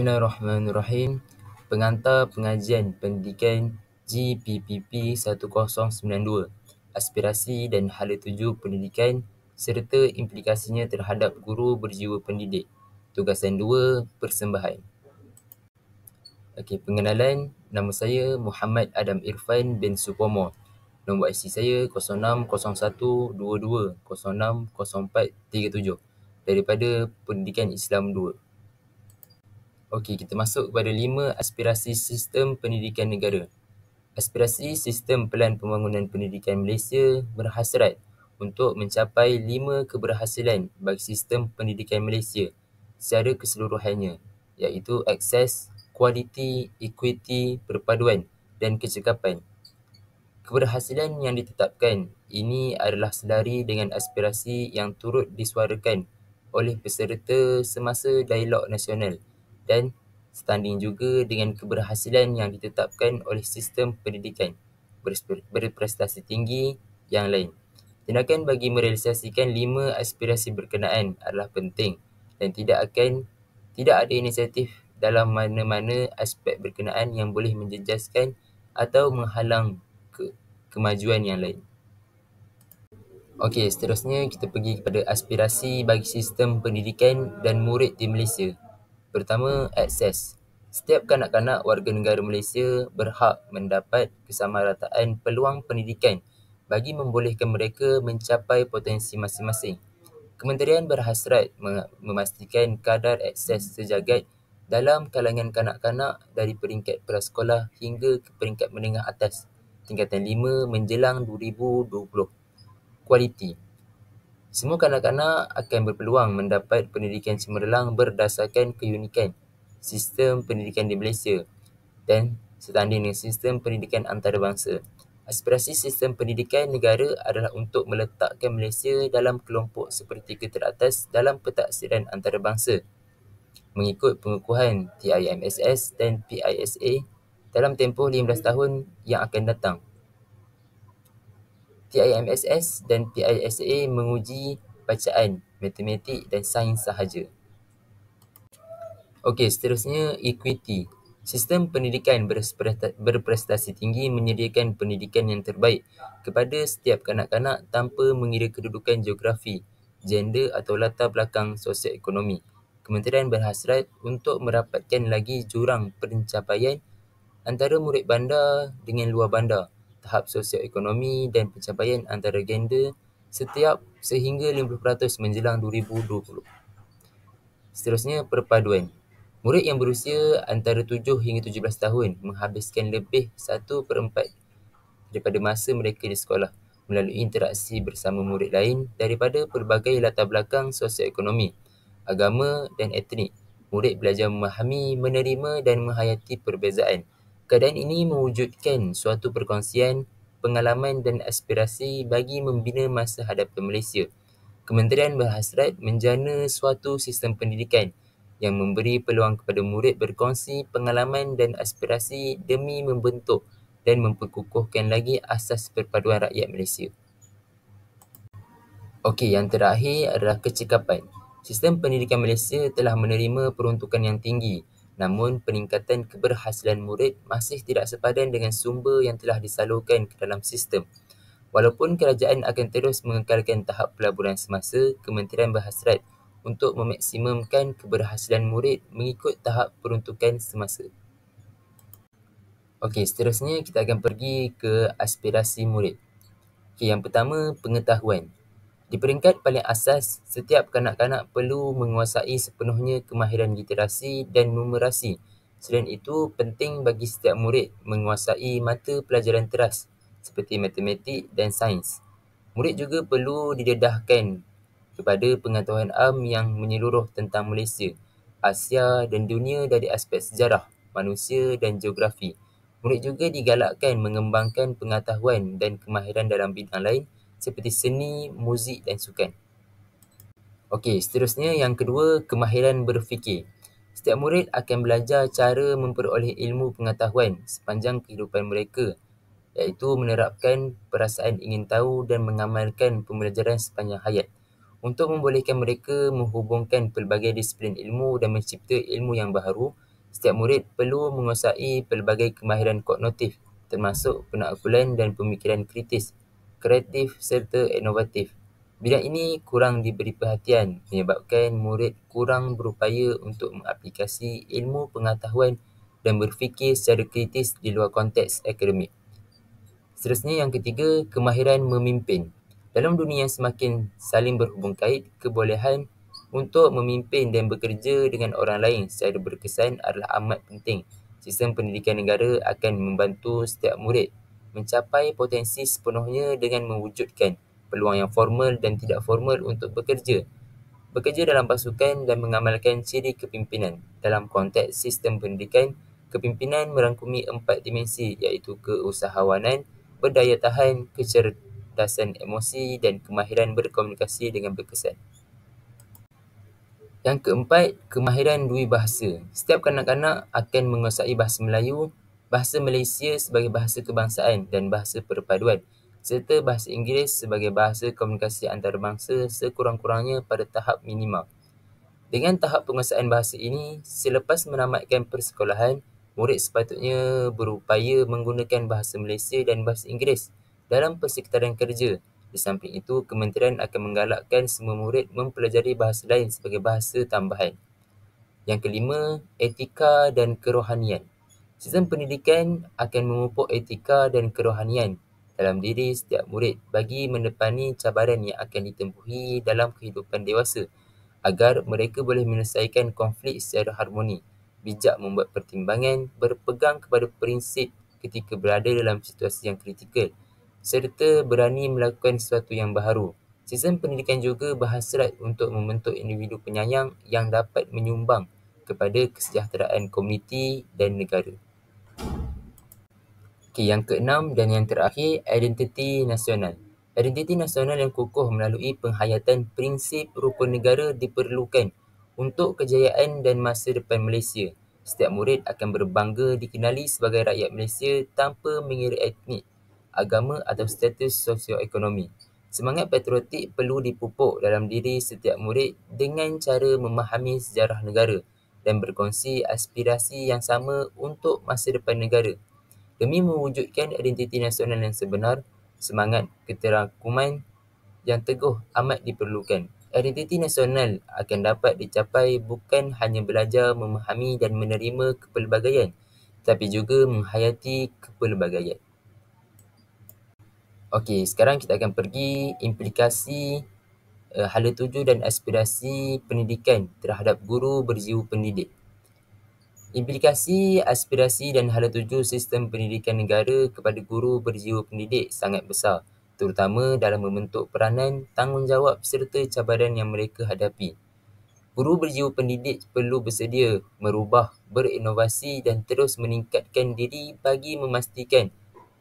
Bismillahirrahmanirrahim. Pengantar pengajian pendidikan GPPP 1092, aspirasi dan hala tuju pendidikan serta implikasinya terhadap guru berjiwa pendidik. Tugasan 2, persembahan. Okey, pengenalan. Nama saya Muhammad Adam Irfan bin Supomo. Nombor IC saya 060122060437 daripada Pendidikan Islam 2. Okey, kita masuk kepada 5 aspirasi sistem pendidikan negara. Aspirasi sistem Pelan Pembangunan Pendidikan Malaysia berhasrat untuk mencapai 5 keberhasilan bagi sistem pendidikan Malaysia secara keseluruhannya, iaitu akses, kualiti, equity, perpaduan dan kecekapan. Keberhasilan yang ditetapkan ini adalah selari dengan aspirasi yang turut disuarakan oleh peserta semasa dialog nasional dan setanding juga dengan keberhasilan yang ditetapkan oleh sistem pendidikan berprestasi tinggi yang lain. Tindakan bagi merealisasikan 5 aspirasi berkenaan adalah penting dan tidak ada inisiatif dalam mana-mana aspek berkenaan yang boleh menjejaskan atau menghalang kemajuan yang lain. Okey, seterusnya kita pergi kepada aspirasi bagi sistem pendidikan dan murid di Malaysia. Pertama, akses. Setiap kanak-kanak warga negara Malaysia berhak mendapat kesamarataan peluang pendidikan bagi membolehkan mereka mencapai potensi masing-masing. Kementerian berhasrat memastikan kadar akses sejagat dalam kalangan kanak-kanak dari peringkat prasekolah hingga ke peringkat menengah atas, tingkatan 5 menjelang 2020. Kualiti. Semua kanak-kanak akan berpeluang mendapat pendidikan cemerlang berdasarkan keunikan sistem pendidikan di Malaysia dan setanding dengan sistem pendidikan antarabangsa. Aspirasi sistem pendidikan negara adalah untuk meletakkan Malaysia dalam kelompok sepertiga teratas dalam pentaksiran antarabangsa mengikut pengukuhan TIMSS dan PISA dalam tempoh 15 tahun yang akan datang. TIMSS dan PISA menguji bacaan, matematik dan sains sahaja. Okey, seterusnya equity. Sistem pendidikan berprestasi tinggi menyediakan pendidikan yang terbaik kepada setiap kanak-kanak tanpa mengira kedudukan geografi, gender atau latar belakang sosioekonomi. Kementerian berhasrat untuk merapatkan lagi jurang pencapaian antara murid bandar dengan luar bandar, tahap sosioekonomi dan pencapaian antara gender sehingga 50% menjelang 2020. Seterusnya, perpaduan. Murid yang berusia antara 7 hingga 17 tahun menghabiskan lebih 1/4 daripada masa mereka di sekolah melalui interaksi bersama murid lain daripada pelbagai latar belakang sosioekonomi, agama dan etnik. Murid belajar memahami, menerima dan menghayati perbezaan. Keadaan ini mewujudkan suatu perkongsian, pengalaman dan aspirasi bagi membina masa hadapan Malaysia. Kementerian berhasrat menjana suatu sistem pendidikan yang memberi peluang kepada murid berkongsi pengalaman dan aspirasi demi membentuk dan memperkukuhkan lagi asas perpaduan rakyat Malaysia. Okey, yang terakhir adalah kecekapan. Sistem pendidikan Malaysia telah menerima peruntukan yang tinggi, namun peningkatan keberhasilan murid masih tidak sepadan dengan sumber yang telah disalurkan ke dalam sistem. Walaupun kerajaan akan terus mengekalkan tahap pelaburan semasa, Kementerian berhasrat untuk memaksimumkan keberhasilan murid mengikut tahap peruntukan semasa. Okey, seterusnya kita akan pergi ke aspirasi murid. Okey, yang pertama, pengetahuan. Di peringkat paling asas, setiap kanak-kanak perlu menguasai sepenuhnya kemahiran literasi dan numerasi. Selain itu, penting bagi setiap murid menguasai mata pelajaran teras seperti matematik dan sains. Murid juga perlu didedahkan kepada pengetahuan am yang menyeluruh tentang Malaysia, Asia dan dunia dari aspek sejarah, manusia dan geografi. Murid juga digalakkan mengembangkan pengetahuan dan kemahiran dalam bidang lain seperti seni, muzik dan sukan. Okey, seterusnya yang kedua, kemahiran berfikir. Setiap murid akan belajar cara memperoleh ilmu pengetahuan sepanjang kehidupan mereka, iaitu menerapkan perasaan ingin tahu dan mengamalkan pembelajaran sepanjang hayat untuk membolehkan mereka menghubungkan pelbagai disiplin ilmu dan mencipta ilmu yang baharu Setiap murid perlu menguasai pelbagai kemahiran kognitif, termasuk penakbulan dan pemikiran kritis, kreatif serta inovatif. Bidang ini kurang diberi perhatian, menyebabkan murid kurang berupaya untuk mengaplikasi ilmu pengetahuan dan berfikir secara kritis di luar konteks akademik. Seterusnya yang ketiga, kemahiran memimpin. Dalam dunia yang semakin saling berhubung kait, kebolehan untuk memimpin dan bekerja dengan orang lain secara berkesan adalah amat penting. Sistem pendidikan negara akan membantu setiap murid mencapai potensi sepenuhnya dengan mewujudkan peluang yang formal dan tidak formal untuk bekerja. Bekerja dalam pasukan dan mengamalkan ciri kepimpinan. Dalam konteks sistem pendidikan, kepimpinan merangkumi 4 dimensi iaitu keusahawanan, berdaya tahan, kecerdasan emosi dan kemahiran berkomunikasi dengan berkesan. Yang keempat, kemahiran dui bahasa. Setiap kanak-kanak akan menguasai bahasa Melayu, bahasa Malaysia sebagai bahasa kebangsaan dan bahasa perpaduan, serta bahasa Inggeris sebagai bahasa komunikasi antarabangsa sekurang-kurangnya pada tahap minima. Dengan tahap penguasaan bahasa ini, selepas menamatkan persekolahan, murid sepatutnya berupaya menggunakan bahasa Malaysia dan bahasa Inggeris dalam persekitaran kerja. Di samping itu, kementerian akan menggalakkan semua murid mempelajari bahasa lain sebagai bahasa tambahan. Yang kelima, etika dan kerohanian. Sistem pendidikan akan memupuk etika dan kerohanian dalam diri setiap murid bagi menepani cabaran yang akan ditempuhi dalam kehidupan dewasa, agar mereka boleh menyelesaikan konflik secara harmoni, bijak membuat pertimbangan, berpegang kepada prinsip ketika berada dalam situasi yang kritikal, serta berani melakukan sesuatu yang baharu. Sistem pendidikan juga berhasrat untuk membentuk individu penyayang yang dapat menyumbang kepada kesejahteraan komuniti dan negara. Yang keenam dan yang terakhir, identiti nasional. Identiti nasional yang kukuh melalui penghayatan prinsip rukun negara diperlukan untuk kejayaan dan masa depan Malaysia. Setiap murid akan berbangga dikenali sebagai rakyat Malaysia tanpa mengira etnik, agama atau status sosioekonomi. Semangat patriotik perlu dipupuk dalam diri setiap murid dengan cara memahami sejarah negara dan berkongsi aspirasi yang sama untuk masa depan negara. Demi mewujudkan identiti nasional yang sebenar, semangat keterakuman yang teguh amat diperlukan. Identiti nasional akan dapat dicapai bukan hanya belajar memahami dan menerima kepelbagaian, tapi juga menghayati kepelbagaian. Okey, sekarang kita akan pergi implikasi hala tuju dan aspirasi pendidikan terhadap guru berjiwa pendidik. Implikasi, aspirasi dan hala tuju sistem pendidikan negara kepada guru berjiwa pendidik sangat besar, terutama dalam membentuk peranan, tanggungjawab serta cabaran yang mereka hadapi. Guru berjiwa pendidik perlu bersedia merubah, berinovasi dan terus meningkatkan diri bagi memastikan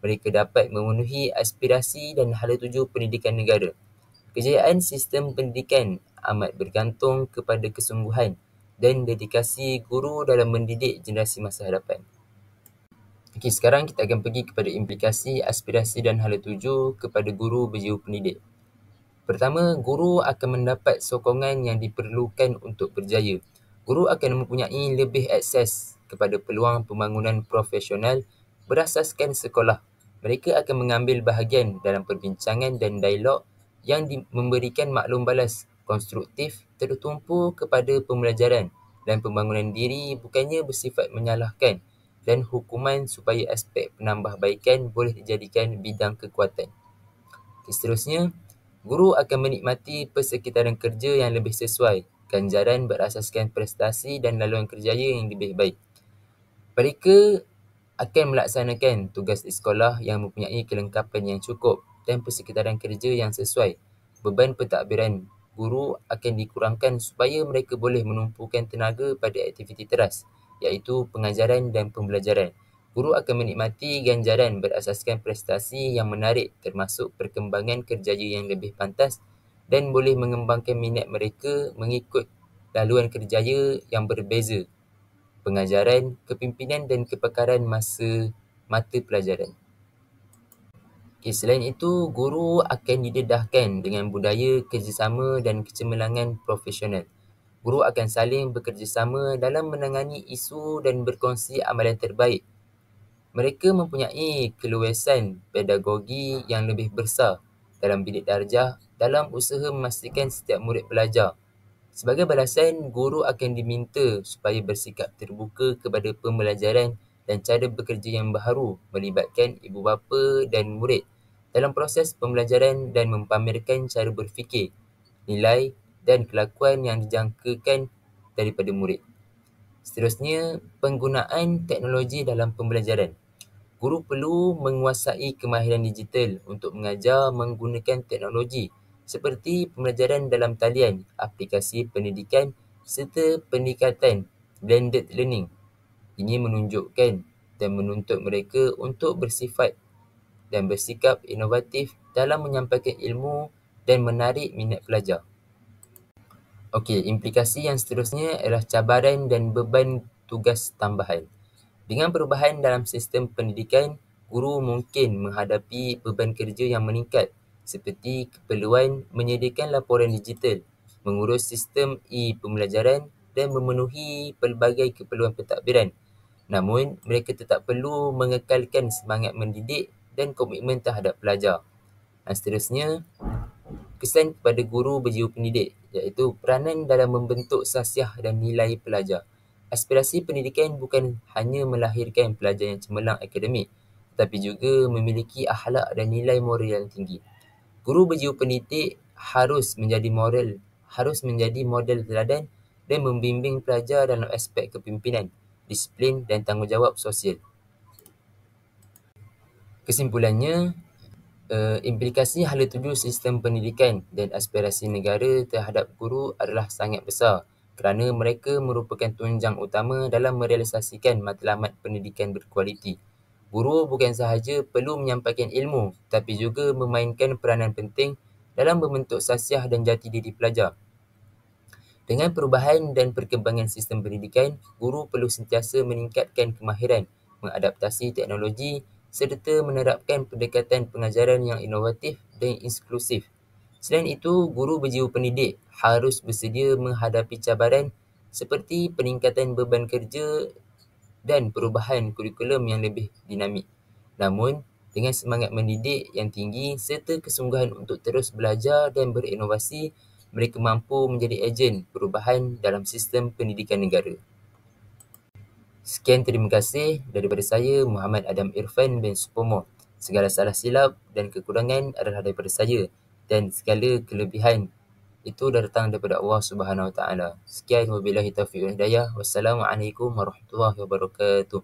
mereka dapat memenuhi aspirasi dan hala tuju pendidikan negara. Kejayaan sistem pendidikan amat bergantung kepada kesungguhan dan dedikasi guru dalam mendidik generasi masa hadapan. Okey, sekarang kita akan pergi kepada implikasi, aspirasi dan hala tuju kepada guru berjiwa pendidik. Pertama, guru akan mendapat sokongan yang diperlukan untuk berjaya. Guru akan mempunyai lebih akses kepada peluang pembangunan profesional berasaskan sekolah. Mereka akan mengambil bahagian dalam perbincangan dan dialog yang memberikan maklum balas konstruktif tertumpu kepada pembelajaran dan pembangunan diri, bukannya bersifat menyalahkan dan hukuman, supaya aspek penambahbaikan boleh dijadikan bidang kekuatan. Seterusnya, guru akan menikmati persekitaran kerja yang lebih sesuai, ganjaran berasaskan prestasi dan laluan kerjaya yang lebih baik. Mereka akan melaksanakan tugas di sekolah yang mempunyai kelengkapan yang cukup dan persekitaran kerja yang sesuai. Beban pentadbiran guru akan dikurangkan supaya mereka boleh menumpukan tenaga pada aktiviti teras, iaitu pengajaran dan pembelajaran. Guru akan menikmati ganjaran berasaskan prestasi yang menarik, termasuk perkembangan kerjaya yang lebih pantas, dan boleh mengembangkan minat mereka mengikut laluan kerjaya yang berbeza, pengajaran, kepimpinan dan kepakaran mata pelajaran. Selain itu, guru akan didedahkan dengan budaya kerjasama dan kecemerlangan profesional. Guru akan saling bekerjasama dalam menangani isu dan berkongsi amalan terbaik. Mereka mempunyai keluasan pedagogi yang lebih besar dalam bilik darjah dalam usaha memastikan setiap murid belajar. Sebagai balasan, guru akan diminta supaya bersikap terbuka kepada pembelajaran dan cara bekerja yang baharu melibatkan ibu bapa dan murid dalam proses pembelajaran dan mempamerkan cara berfikir, nilai dan kelakuan yang dijangkakan daripada murid. Seterusnya, penggunaan teknologi dalam pembelajaran. Guru perlu menguasai kemahiran digital untuk mengajar menggunakan teknologi seperti pembelajaran dalam talian, aplikasi pendidikan serta pendekatan blended learning. Ini menunjukkan dan menuntut mereka untuk bersifat dan bersikap inovatif dalam menyampaikan ilmu dan menarik minat pelajar. Okey, implikasi yang seterusnya adalah cabaran dan beban tugas tambahan. Dengan perubahan dalam sistem pendidikan, guru mungkin menghadapi beban kerja yang meningkat seperti keperluan menyediakan laporan digital, mengurus sistem e-pembelajaran dan memenuhi pelbagai keperluan pentadbiran. Namun, mereka tetap perlu mengekalkan semangat mendidik dan komitmen terhadap pelajar. Dan seterusnya, kesan kepada guru berjiwa pendidik iaitu peranan dalam membentuk sasiah dan nilai pelajar. Aspirasi pendidikan bukan hanya melahirkan pelajar yang cemerlang akademik, tetapi juga memiliki akhlak dan nilai moral yang tinggi. Guru berjiwa pendidik harus menjadi model teladan dan membimbing pelajar dalam aspek kepimpinan, disiplin dan tanggungjawab sosial. Kesimpulannya, implikasi hala tuju sistem pendidikan dan aspirasi negara terhadap guru adalah sangat besar kerana mereka merupakan tunjang utama dalam merealisasikan matlamat pendidikan berkualiti. Guru bukan sahaja perlu menyampaikan ilmu, tapi juga memainkan peranan penting dalam membentuk sasiah dan jati diri pelajar. Dengan perubahan dan perkembangan sistem pendidikan, guru perlu sentiasa meningkatkan kemahiran, mengadaptasi teknologi serta menerapkan pendekatan pengajaran yang inovatif dan inklusif. Selain itu, guru berjiwa pendidik harus bersedia menghadapi cabaran seperti peningkatan beban kerja dan perubahan kurikulum yang lebih dinamik. Namun, dengan semangat mendidik yang tinggi serta kesungguhan untuk terus belajar dan berinovasi, mereka mampu menjadi ejen perubahan dalam sistem pendidikan negara. Sekian, terima kasih daripada saya, Muhammad Adam Irfan bin Supomo. Segala salah silap dan kekurangan adalah daripada saya dan segala kelebihan itu datang daripada Allah Subhanahu Wa Taala. Sekian, wabillahi taufiq wal hidayah. Wassalamualaikum warahmatullahi wabarakatuh.